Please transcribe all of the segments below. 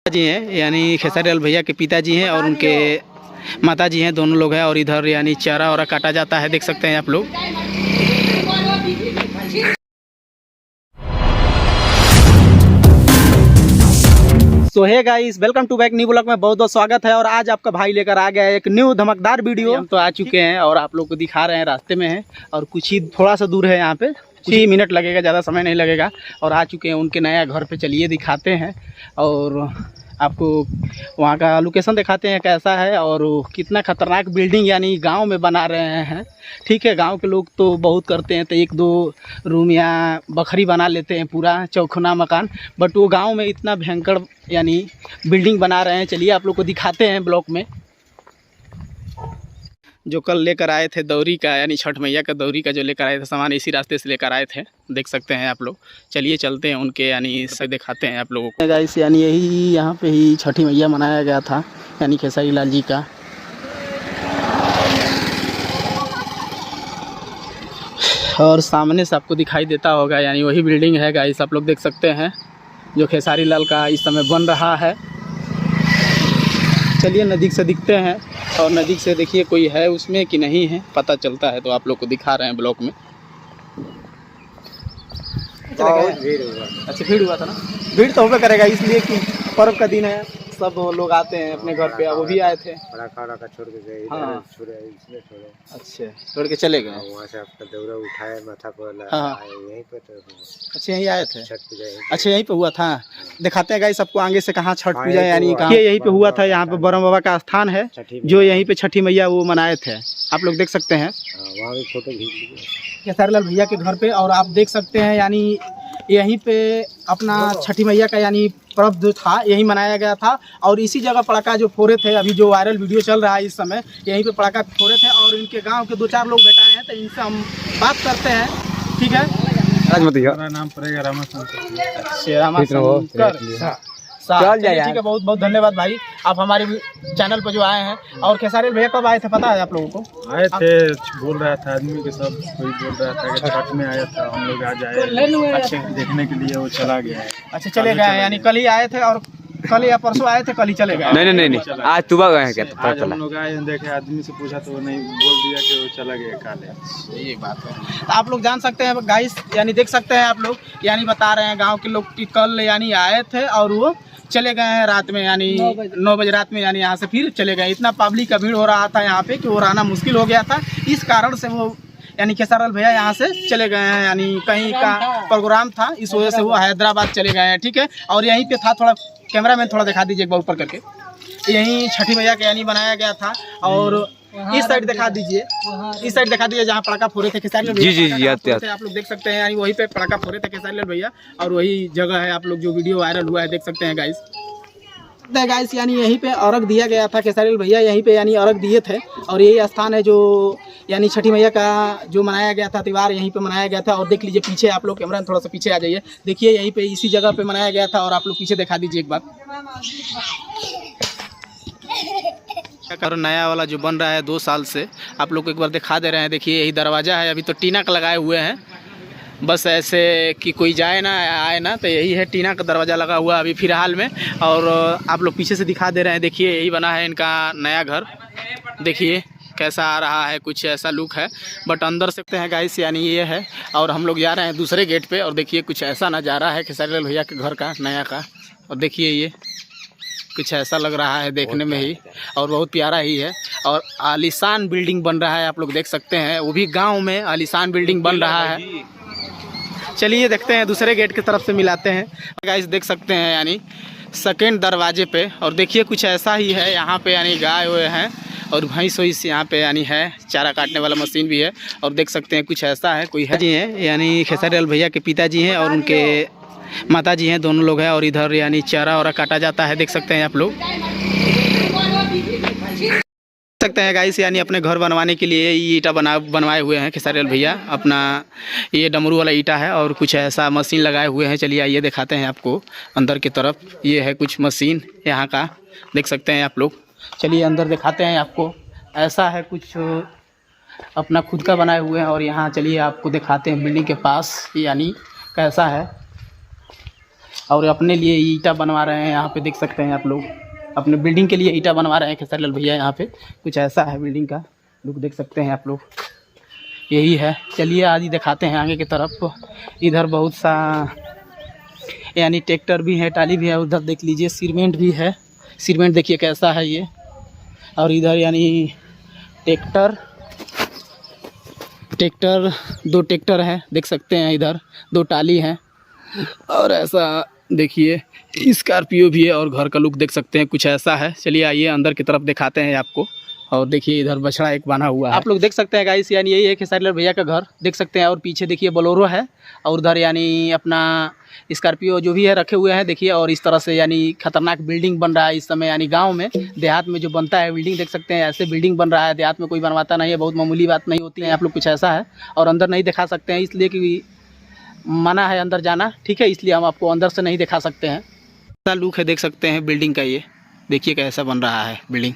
जी हैं यानी खेसारी लाल भैया के पिताजी हैं और उनके माता जी हैं, दोनों लोग हैं। और इधर यानी चारा वारा काटा जाता है, देख सकते हैं आप लोग। तो hey guys, welcome to back new blog में बहुत बहुत स्वागत है। और आज आपका भाई लेकर आ गया है एक न्यू धमाकेदार वीडियो। हम तो आ चुके हैं और आप लोग को दिखा रहे हैं, रास्ते में हैं और कुछ ही थोड़ा सा दूर है, यहाँ पे कुछ ही मिनट लगेगा, ज़्यादा समय नहीं लगेगा। और आ चुके हैं उनके नया घर पे, चलिए दिखाते हैं और आपको वहाँ का लोकेशन दिखाते हैं कैसा है और कितना खतरनाक बिल्डिंग यानी गांव में बना रहे हैं। ठीक है, गांव के लोग तो बहुत करते हैं, तो एक दो रूम या बखरी बना लेते हैं, पूरा चौखुना मकान। बट वो गांव में इतना भयंकर यानी बिल्डिंग बना रहे हैं। चलिए आप लोग को दिखाते हैं ब्लॉक में। जो कल लेकर आए थे दौरी का, यानी छठ मैया का दौरी का जो लेकर आए थे सामान, इसी रास्ते से लेकर आए थे, देख सकते हैं आप लोग। चलिए चलते हैं उनके यानी से दिखाते हैं आप लोगों को। गाइस यानी यही यहाँ पे ही छठी मैया मनाया गया था, यानी खेसारी लाल जी का। और सामने से आपको दिखाई देता होगा, यानी वही बिल्डिंग है गाइस, आप लोग देख सकते हैं, जो खेसारी लाल का इस समय बन रहा है। चलिए नज़दीक से दिखते हैं और नज़दीक से देखिए कोई है उसमें कि नहीं है, पता चलता है तो आप लोग को दिखा रहे हैं ब्लॉक में। भीड़ हुआ, अच्छा भीड़ हुआ था ना। भीड़ तो होगा करेगा, इसलिए कि पर्व का दिन है, सब लोग आते हैं अपने घर पे। वो भी आए थे, छोड़ के गए। हाँ छोड़े, अच्छा छोड़ के चले गए। वहाँ से आपका दौरा उठाया माथा पर। हाँ यहीं पे तो, अच्छा यहीं आए थे छठ पूजा। अच्छा यहीं पे हुआ था। दिखाते हैं गाइस सबको आगे से कहाँ छठ पूजा यानी कहाँ यहीं पे हुआ था। यहाँ पे ब्रह्म बाबा का स्थान है, जो यहीं पे छठी मैया वो मनाए थे, आप लोग देख सकते हैं। वहाँ भी फोटो खींच लीजिए खेसारी लाल भैया के घर पे। और आप देख सकते हैं यानी यहीं पे अपना छठी मैया का यानी पर्व जो था यही मनाया गया था। और इसी जगह पड़ाका जो फोड़े थे, अभी जो वायरल वीडियो चल रहा है इस समय, यहीं पे पड़ाका फोड़े थे। और इनके गांव के 2-4 लोग बैठाए हैं, तो इनसे हम बात करते हैं। ठीक है, मेरा नाम पड़ेगा रामाशंकर। ठीक है, बहुत बहुत धन्यवाद भाई, आप हमारे चैनल पर जो आए हैं। और खेसारी भैया कब आए थे पता है आप लोगों को? आए थे, बोल रहा था आदमी के सब, कोई बोल रहा था कि छठ में आया था, हम लोग आज आए अच्छे देखने के लिए, वो चला गया है। अच्छा चले गए, यानी कल ही आए थे और कल या परसों आए थे, कल ही चले गए? नहीं आज सुबह गए हैं क्या? आज हम लोग आए, देखे आदमी से पूछा तो वो नहीं, बोल दिया कि वो चला गया काले। ये बात है, तो आप लोग जान सकते हैं गाइस, यानी देख सकते हैं आप लोग, यानी बता रहे हैं गाँव के लोग कि कल यानी आए थे और वो चले गए हैं रात में, यानी 9 बजे रात में, यानी यहाँ से फिर चले गए। इतना पब्लिक का भीड़ हो रहा था यहाँ पे कि वो रहना मुश्किल हो गया था। इस कारण से वो यानी खेसारी लाल भैया यहाँ से चले गए हैं, यानी कहीं का प्रोग्राम था, इस वजह से वो हैदराबाद चले गए हैं। ठीक है, और यहीं पे था, थोड़ा कैमरा मैन थोड़ा दिखा दीजिए एक बार ऊपर करके, यहीं छठी मैया का यानी बनाया गया था। और इस साइड दिखा दीजिए, इस साइड दिखा दीजिए जहाँ पड़ाका फोड़े थे खेसारी लाल भैया। जी आप लोग देख सकते हैं, यानी वहीं पे पड़ाका फोड़े थे खेसारी लाल भैया। और वही जगह है, आप लोग जो वीडियो वायरल हुआ है देख सकते हैं गाइस। यानी यहीं पे अर्घ दिया गया था, खेसारी लाल भैया यहीं पे यानी अर्घ दिए थे। और यही स्थान है जो यानी छठी मैया का जो मनाया गया था त्यौहार, यहीं पे मनाया गया था। और देख लीजिए पीछे, आप लोग कैमरा में थोड़ा सा पीछे आ जाइए, देखिए यहीं पे इसी जगह पे मनाया गया था। और आप लोग पीछे दिखा दीजिए एक बार, और नया वाला जो बन रहा है 2 साल से, आप लोग को एक बार दिखा दे रहे हैं। देखिए यही दरवाज़ा है, अभी तो टीना का लगाए हुए हैं, बस ऐसे कि कोई जाए ना आए ना, तो यही है, टीना का दरवाज़ा लगा हुआ अभी फ़िलहाल में। और आप लोग पीछे से दिखा दे रहे हैं, देखिए यही बना है इनका नया घर, देखिए कैसा आ रहा है, कुछ ऐसा लुक है। बट अंदर से हैं गाइस, यानी ये है। और हम लोग जा रहे हैं दूसरे गेट पे, और देखिए कुछ ऐसा नज़ारा है खेसारी लाल भैया के घर का नया का। और देखिए ये कुछ ऐसा लग रहा है देखने में ही, और बहुत प्यारा ही है। और आलीशान बिल्डिंग बन रहा है, आप लोग देख सकते हैं, वो भी गांव में आलीशान बिल्डिंग बन रहा है। चलिए देखते हैं, दूसरे गेट की तरफ से मिलाते हैं गाइस, देख सकते हैं यानी सेकेंड दरवाजे पे। और देखिए कुछ ऐसा ही है यहाँ पे, यानी गाय हुए हैं और भैंस वैंस यहाँ पे यानी है, चारा काटने वाला मशीन भी है। और देख सकते हैं कुछ ऐसा है, कोई है जी हैं, यानी खेसारी लाल भैया के पिताजी हैं और उनके माता जी हैं, दोनों लोग हैं। और इधर यानी चारा वारा काटा जाता है, देख सकते हैं आप लोग। सकते हैं गाइस, यानी अपने घर बनवाने के लिए ये ईटा बनवाए हुए हैं खेसारी लाल भैया, अपना ये डमरू वाला ईटा है और कुछ ऐसा मशीन लगाए हुए हैं। चलिए आइए दिखाते हैं आपको अंदर की तरफ, ये है कुछ मशीन यहाँ का, देख सकते हैं आप लोग। चलिए अंदर दिखाते हैं आपको, ऐसा है कुछ अपना खुद का बनाए हुए हैं। और यहाँ चलिए आपको दिखाते हैं बिल्डिंग के पास यानी कैसा है। और अपने लिए ईंटा बनवा रहे हैं। यहाँ पे देख सकते हैं आप लोग, अपने बिल्डिंग के लिए ईंटा बनवा रहे हैं खेसारी लाल भैया। यहाँ पे कुछ ऐसा है बिल्डिंग का लुक, देख सकते हैं आप लोग, यही है। चलिए आगे दिखाते हैं आगे की तरफ। इधर बहुत सा यानी ट्रैक्टर भी है, टाली भी है। उधर देख लीजिए सीमेंट भी है, सीमेंट देखिए कैसा है ये। और इधर यानी ट्रैक्टर दो ट्रैक्टर है, देख सकते हैं। इधर 2 टाली हैं और ऐसा देखिए स्कॉर्पियो भी है। और घर का लुक देख सकते हैं कुछ ऐसा है। चलिए आइए अंदर की तरफ दिखाते हैं आपको। और देखिए इधर बछड़ा एक बना हुआ है, आप लोग देख सकते हैं गाइस। यानी यही है खेसारी लाल भैया का घर, देख सकते हैं। और पीछे देखिए बोलेरो है और उधर यानी अपना स्कॉर्पियो जो भी है रखे हुए हैं देखिए। और इस तरह से यानी खतरनाक बिल्डिंग बन रहा है इस समय। यानी गांव में, देहात में जो बनता है बिल्डिंग, देख सकते हैं ऐसे बिल्डिंग बन रहा है। देहात में कोई बनवाता नहीं है, बहुत मामूली बात नहीं होती है। आप लोग कुछ ऐसा है। और अंदर नहीं दिखा सकते हैं इसलिए कि मना है अंदर जाना, ठीक है, इसलिए हम आपको अंदर से नहीं दिखा सकते हैं। ऐसा लुक है, देख सकते हैं बिल्डिंग का। ये देखिए कैसा बन रहा है बिल्डिंग,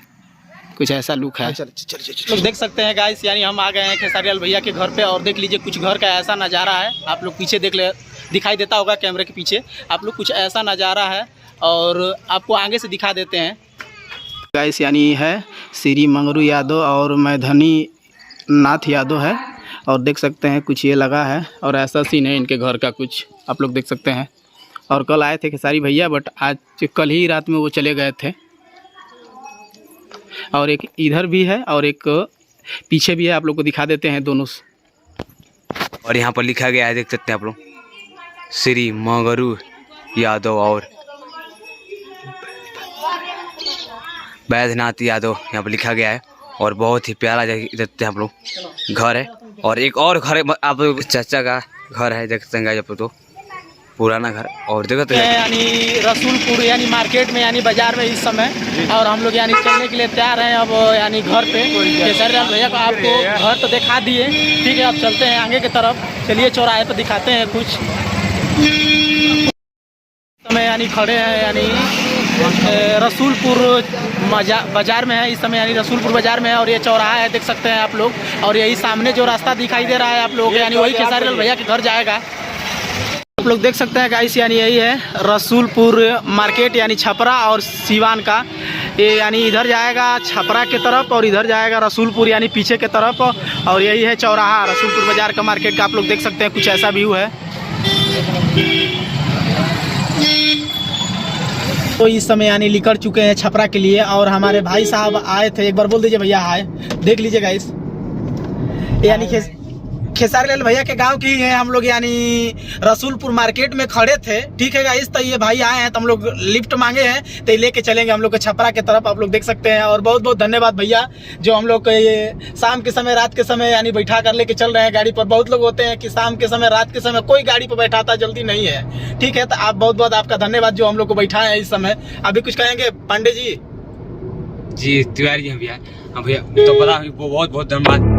कुछ ऐसा लुक है। लोग देख सकते हैं गाइस, यानी हम आ गए हैं खेसारी लाल भैया के घर पे। और देख लीजिए कुछ घर का ऐसा नज़ारा है। आप लोग पीछे दिखाई देता होगा कैमरे के पीछे आप लोग, कुछ ऐसा नज़ारा है। और आपको आगे से दिखा देते हैं गाइस। यानी है श्री मंगरू यादव और मैधनी नाथ यादव है। और देख सकते हैं कुछ ये लगा है। और ऐसा सीन है इनके घर का कुछ, आप लोग देख सकते हैं। और कल आए थे खेसारी भैया, बट आज कल ही रात में वो चले गए थे। और एक इधर भी है और एक पीछे भी है, आप लोग को दिखा देते हैं दोनों। और यहाँ पर लिखा गया है, देख सकते हैं आप लोग, श्री मंगरू यादव और बैद्यनाथ यादव यहाँ पर लिखा गया है। और बहुत ही प्यारा जगह देखते हैं आप लोग घर है। और एक और घर है, आप चाचा का घर है, देख सकते हैं आप लोग, तो पुराना घर। और देखते हैं यानी रसूलपुर यानी मार्केट में यानी बाजार में इस समय। और हम लोग यानी चलने के लिए तैयार हैं अब यानी घर पे। खेसारी लाल भैया को आपको घर तो दिखा दिए, ठीक है। अब चलते हैं आगे की तरफ। चलिए चौराहे पर दिखाते हैं कुछ। समय यानी खड़े हैं यानी रसूलपुर बाजार में है इस समय, यानी रसूलपुर बाजार में है। और ये चौराहा है, देख सकते हैं आप लोग। और यही सामने जो रास्ता दिखाई दे रहा है आप लोग, यानी वही खेसारी लाल भैया के घर जाएगा। आप लोग देख सकते हैं गाइस, यानी यही है रसूलपुर मार्केट यानी छपरा और सीवान का। ये यानी इधर जाएगा छपरा के तरफ और इधर जाएगा रसूलपुर यानी पीछे के तरफ। और यही है चौराहा रसूलपुर बाजार का मार्केट का। आप लोग देख सकते हैं कुछ ऐसा व्यू है। तो इस समय यानी निकल चुके हैं छपरा के लिए। और हमारे भाई साहब आए थे, एक बार बोल दीजिए भैया हाय। देख लीजिए गाइस, यानी खेसारी लाल भैया के गांव की ही है हम लोग। यानी रसूलपुर मार्केट में खड़े थे, ठीक है गाइस। तो ये भाई आए हैं तो हम लोग लिफ्ट मांगे हैं तो लेके चलेंगे हम लोग को छपरा के तरफ, आप लोग देख सकते हैं। और बहुत बहुत धन्यवाद भैया जो हम लोग को ये शाम के समय, रात के समय यानी बैठा कर लेके चल रहे हैं गाड़ी पर। बहुत लोग होते हैं कि शाम के समय, रात के समय कोई गाड़ी पर बैठाता जल्दी नहीं है, ठीक है। तो आप बहुत बहुत आपका धन्यवाद जो हम लोग को बैठा है इस समय। अभी कुछ कहेंगे पांडे जी? जी तिवारी जी भैया, हाँ भैया तो बड़ा बहुत बहुत धन्यवाद।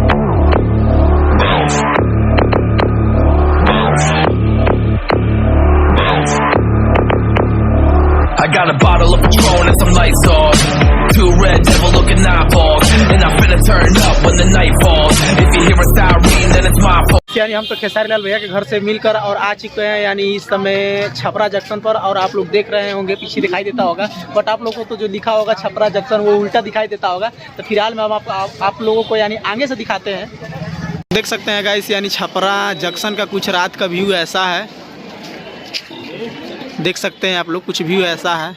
I got a bottle of Patron and some lights off. 2 red devil looking eyeballs. And I'm finna turn up when the night falls. If you hear a siren, then it's my fault. यानी हम तो खेसारी लाल भैया के घर से मिलकर और आ चुके हैं यानी इस समय छपरा जंक्शन पर। और आप लोग देख रहे होंगे पीछे दिखाई देता होगा, बट आप लोगों को तो जो लिखा होगा छपरा जंक्शन वो उल्टा दिखाई देता होगा। तो फिलहाल में हम आप लोगों को यानी आगे से दिखाते हैं। देख सकते हैं गाइस, यानी छपरा जंक्शन का कुछ रात का व्यू ऐसा है, देख सकते हैं आप लोग, कुछ व्यू ऐसा है।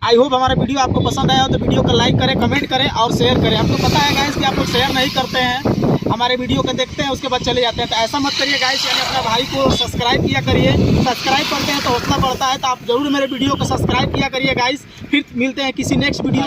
आई होप हमारा वीडियो आपको पसंद आया हो तो वीडियो को लाइक करें, कमेंट करें और शेयर करें। आपको पता है गाइस कि आप लोग शेयर नहीं करते हैं, हमारे वीडियो को देखते हैं उसके बाद चले जाते हैं। तो ऐसा मत करिए गाइस, यानी अपना भाई को सब्सक्राइब किया करिए। सब्सक्राइब करते हैं तो हौसला बढ़ता है। तो आप जरूर मेरे वीडियो को सब्सक्राइब किया करिए गाइस। फिर मिलते हैं किसी नेक्स्ट वीडियो।